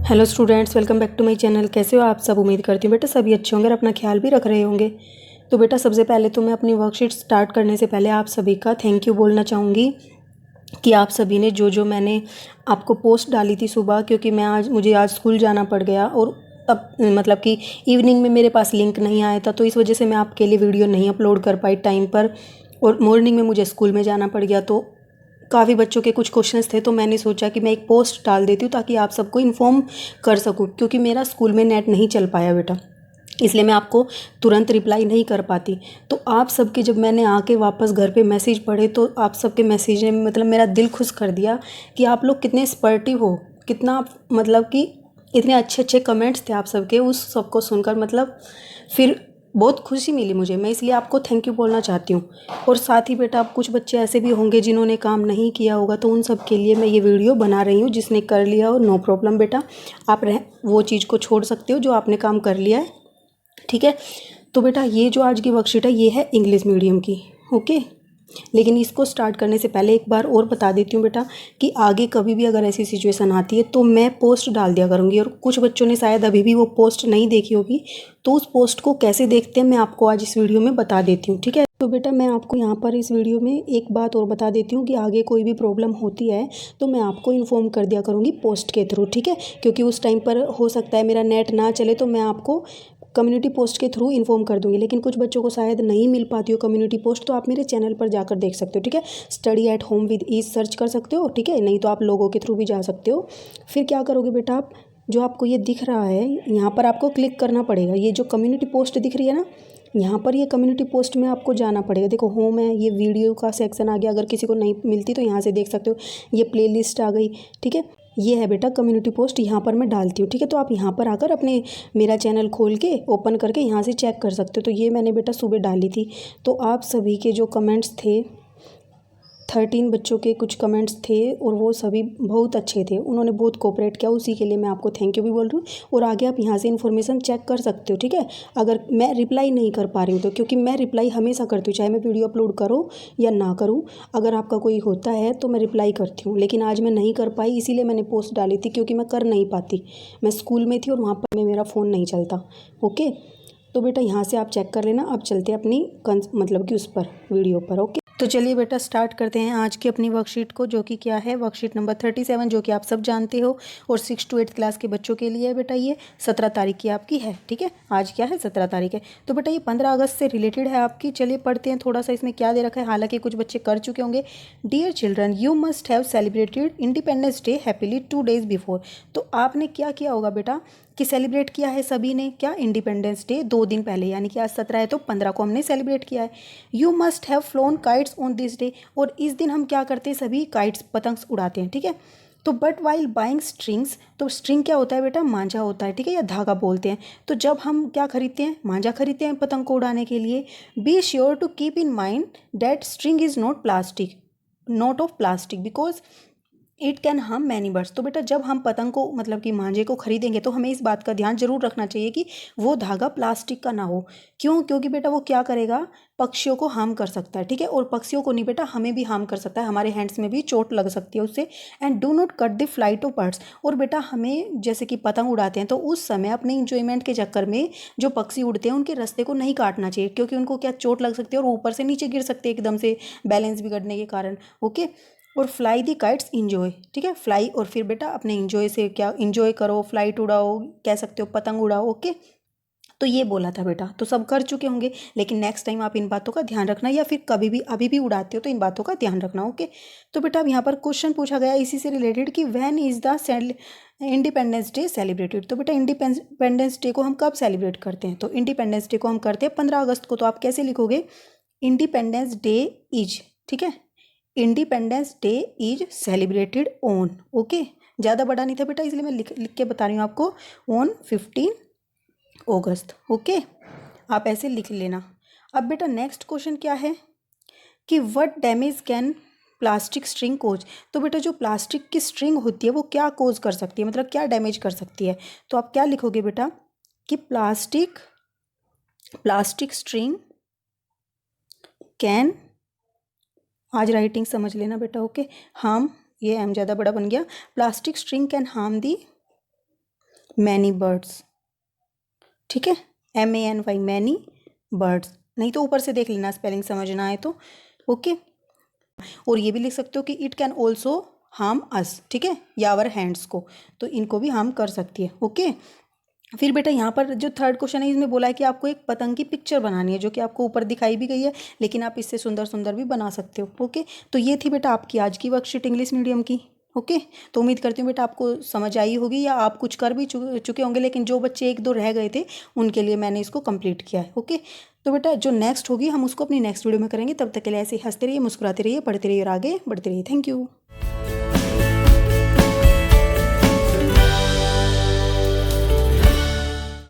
Hello students, welcome back to my channel. कैसे हो आप सब? उम्मीद करती हूँ बेटा सभी अच्छे होंगे और अपना ख्याल भी रख रहे होंगे। तो बेटा सबसे पहले तो मैं अपनी वर्कशीट स्टार्ट करने से पहले आप सभी का थैंक यू बोलना चाहूँगी कि आप सभी ने जो मैंने आपको पोस्ट डाली थी सुबह, क्योंकि मुझे आज स्कूल जाना पड़ गया और तब मतलब कि इवनिंग में मेरे पास लिंक नहीं आया था, तो इस वजह से मैं आपके लिए वीडियो नहीं अपलोड कर पाई टाइम पर। और मॉर्निंग में मुझे स्कूल में जाना पड़ गया, तो काफ़ी बच्चों के कुछ क्वेश्चंस थे, तो मैंने सोचा कि मैं एक पोस्ट डाल देती हूँ ताकि आप सबको इन्फॉर्म कर सकूँ, क्योंकि मेरा स्कूल में नेट नहीं चल पाया बेटा, इसलिए मैं आपको तुरंत रिप्लाई नहीं कर पाती। तो आप सबके जब मैंने आके वापस घर पे मैसेज पढ़े, तो आप सबके मैसेज ने मतलब मेरा दिल खुश कर दिया कि आप लोग कितने स्पोर्टिव हो, कितना मतलब कि इतने अच्छे अच्छे कमेंट्स थे आप सबके। उस सबको सुनकर मतलब फिर बहुत खुशी मिली मुझे, मैं इसलिए आपको थैंक यू बोलना चाहती हूँ। और साथ ही बेटा आप कुछ बच्चे ऐसे भी होंगे जिन्होंने काम नहीं किया होगा, तो उन सब के लिए मैं ये वीडियो बना रही हूँ। जिसने कर लिया हो नो प्रॉब्लम बेटा, आप वो चीज़ को छोड़ सकते हो जो आपने काम कर लिया है, ठीक है। तो बेटा ये जो आज की वर्कशीट है ये है इंग्लिश मीडियम की, ओके। लेकिन इसको स्टार्ट करने से पहले एक बार और बता देती हूँ बेटा कि आगे कभी भी अगर ऐसी सिचुएशन आती है तो मैं पोस्ट डाल दिया करूँगी, और कुछ बच्चों ने शायद अभी भी वो पोस्ट नहीं देखी होगी, तो उस पोस्ट को कैसे देखते हैं मैं आपको आज इस वीडियो में बता देती हूँ, ठीक है। तो बेटा मैं आपको यहाँ पर इस वीडियो में एक बात और बता देती हूँ कि आगे कोई भी प्रॉब्लम होती है तो मैं आपको इन्फॉर्म कर दिया करूँगी पोस्ट के थ्रू, ठीक है। क्योंकि उस टाइम पर हो सकता है मेरा नेट ना चले, तो मैं आपको कम्युनिटी पोस्ट के थ्रू इन्फॉर्म कर दूंगी। लेकिन कुछ बच्चों को शायद नहीं मिल पाती हो कम्युनिटी पोस्ट, तो आप मेरे चैनल पर जाकर देख सकते हो, ठीक है। Study at home with ease search कर सकते हो, ठीक है। नहीं तो आप लोगों के थ्रू भी जा सकते हो। फिर क्या करोगे बेटा, आप जो आपको ये दिख रहा है यहाँ पर आपको क्लिक करना पड़ेगा। ये जो कम्युनिटी पोस्ट दिख रही है ना, यहाँ पर ये कम्युनिटी पोस्ट में आपको जाना पड़ेगा। देखो होम है, ये वीडियो का सेक्शन आ गया, अगर किसी को नहीं मिलती तो यहाँ से देख सकते हो। ये प्लेलिस्ट आ गई, ठीक है। ये है बेटा कम्युनिटी पोस्ट, यहाँ पर मैं डालती हूँ, ठीक है। तो आप यहाँ पर आकर अपने मेरा चैनल खोल के ओपन करके यहाँ से चेक कर सकते हो। तो ये मैंने बेटा सुबह डाली थी। तो आप सभी के जो कमेंट्स थे, 13 बच्चों के कुछ कमेंट्स थे और वो सभी बहुत अच्छे थे, उन्होंने बहुत कोऑपरेट किया, उसी के लिए मैं आपको थैंक यू भी बोल रही हूँ। और आगे आप यहाँ से इन्फॉर्मेशन चेक कर सकते हो, ठीक है। अगर मैं रिप्लाई नहीं कर पा रही हूँ तो, क्योंकि मैं रिप्लाई हमेशा करती हूँ, चाहे मैं वीडियो अपलोड करूँ या ना करूँ। अगर आपका कोई होता है तो मैं रिप्लाई करती हूँ, लेकिन आज मैं नहीं कर पाई, इसीलिए मैंने पोस्ट डाली थी, क्योंकि मैं कर नहीं पाती। मैं स्कूल में थी और वहाँ पर मेरा फ़ोन नहीं चलता, ओके। तो बेटा यहाँ से आप चेक कर लेना। अब चलते हैं अपनी मतलब कि उस पर वीडियो पर, ओके। तो चलिए बेटा स्टार्ट करते हैं आज की अपनी वर्कशीट को, जो कि क्या है वर्कशीट नंबर 37, जो कि आप सब जानते हो। और 6 to 8 क्लास के बच्चों के लिए है बेटा। ये 17 तारीख की आपकी है, ठीक है। आज क्या है, 17 तारीख है। तो बेटा ये 15 अगस्त से रिलेटेड है आपकी। चलिए पढ़ते हैं थोड़ा सा इसमें क्या दे रखा है, हालांकि कुछ बच्चे कर चुके होंगे। Dear children, you must have celebrated independence day happily 2 days before. तो आपने क्या किया होगा बेटा कि सेलिब्रेट किया है सभी ने, क्या, इंडिपेंडेंस डे 2 दिन पहले, यानी कि आज 17 है तो 15 को हमने सेलिब्रेट किया है। You must have phloem kites on this day. और इस दिन हम क्या करते हैं, सभी काइट्स पतंग उड़ाते हैं, ठीक है। तो बट वाइल बाइंग स्ट्रिंग्स, तो स्ट्रिंग क्या होता है बेटा, मांझा होता है, ठीक है, या धागा बोलते हैं। तो जब हम क्या खरीदते हैं, मांझा खरीदते हैं पतंग को उड़ाने के लिए। Be sure to keep in mind that string is not of plastic because it can harm many birds. तो बेटा जब हम पतंग को मतलब कि मांझे को खरीदेंगे तो हमें इस बात का ध्यान जरूर रखना चाहिए कि वो धागा प्लास्टिक का ना हो। क्यों? क्योंकि बेटा वो क्या करेगा, पक्षियों को हार्म कर सकता है, ठीक है। और पक्षियों को नहीं बेटा, हमें भी हार्म कर सकता है, हमारे हैंड्स में भी चोट लग सकती है उससे। And do not cut the flight of birds. और बेटा हमें जैसे कि पतंग उड़ाते हैं तो उस समय अपने इंजॉयमेंट के चक्कर में जो पक्षी उड़ते हैं उनके रास्ते को नहीं काटना चाहिए, क्योंकि उनको क्या चोट लग सकती है और ऊपर से नीचे गिर सकते हैं एकदम से बैलेंस बिगड़ने के कारण, ओके। और फ्लाई दी काइट्स इंजॉय, ठीक है, फ्लाई। और फिर बेटा अपने इंजॉय से क्या इंजॉय करो, फ्लाइट उड़ाओ, कह सकते हो पतंग उड़ाओ, ओके। तो ये बोला था बेटा, तो सब कर चुके होंगे, लेकिन नेक्स्ट टाइम आप इन बातों का ध्यान रखना, या फिर कभी भी अभी भी उड़ाते हो तो इन बातों का ध्यान रखना, ओके। तो बेटा अब यहाँ पर क्वेश्चन पूछा गया इसी से रिलेटेड कि when is the independence day celebrated. तो बेटा इंडिपेंडेंस डे को हम कब सेलिब्रेट करते हैं, तो इंडिपेंडेंस डे को हम करते हैं 15 अगस्त को। तो आप कैसे लिखोगे, इंडिपेंडेंस डे इज, ठीक है, independence day is celebrated on, okay. ज़्यादा बड़ा नहीं था बेटा, इसलिए मैं लिख के बता रही हूँ आपको, ऑन 15 अगस्त, ओके। आप ऐसे लिख लेना। अब बेटा नेक्स्ट क्वेश्चन क्या है कि what damage can plastic string cause. तो बेटा जो प्लास्टिक की स्ट्रिंग होती है वो क्या कोज कर सकती है, मतलब क्या डैमेज कर सकती है। तो आप क्या लिखोगे बेटा कि प्लास्टिक स्ट्रिंग कैन, आज राइटिंग समझ लेना बेटा, ओके। हार्म, ये एम ज़्यादा बड़ा बन गया, plastic string can harm the many birds, ठीक है, MANY मैनी बर्ड्स, नहीं तो ऊपर से देख लेना स्पेलिंग समझना है तो, ओके। और ये भी लिख सकते हो कि it can also harm us, ठीक है, या आवर हैंड्स को, तो इनको भी हार्म कर सकती है, ओके। फिर बेटा यहाँ पर जो थर्ड क्वेश्चन है इसमें बोला है कि आपको एक पतंग की पिक्चर बनानी है, जो कि आपको ऊपर दिखाई भी गई है, लेकिन आप इससे सुंदर सुंदर भी बना सकते हो, ओके। तो ये थी बेटा आपकी आज की वर्कशीट इंग्लिश मीडियम की, ओके। तो उम्मीद करती हूँ बेटा आपको समझ आई होगी, या आप कुछ कर भी चुके होंगे, लेकिन जो बच्चे एक दो रह गए थे उनके लिए मैंने इसको कंप्लीट किया है, ओके। तो बेटा जो नेक्स्ट होगी हम उसको अपनी नेक्स्ट वीडियो में करेंगे, तब तक के लिए ऐसे ही हंसते रहिए, मुस्कुराते रहिए, पढ़ते रहिए और आगे बढ़ते रहिए। Thank you.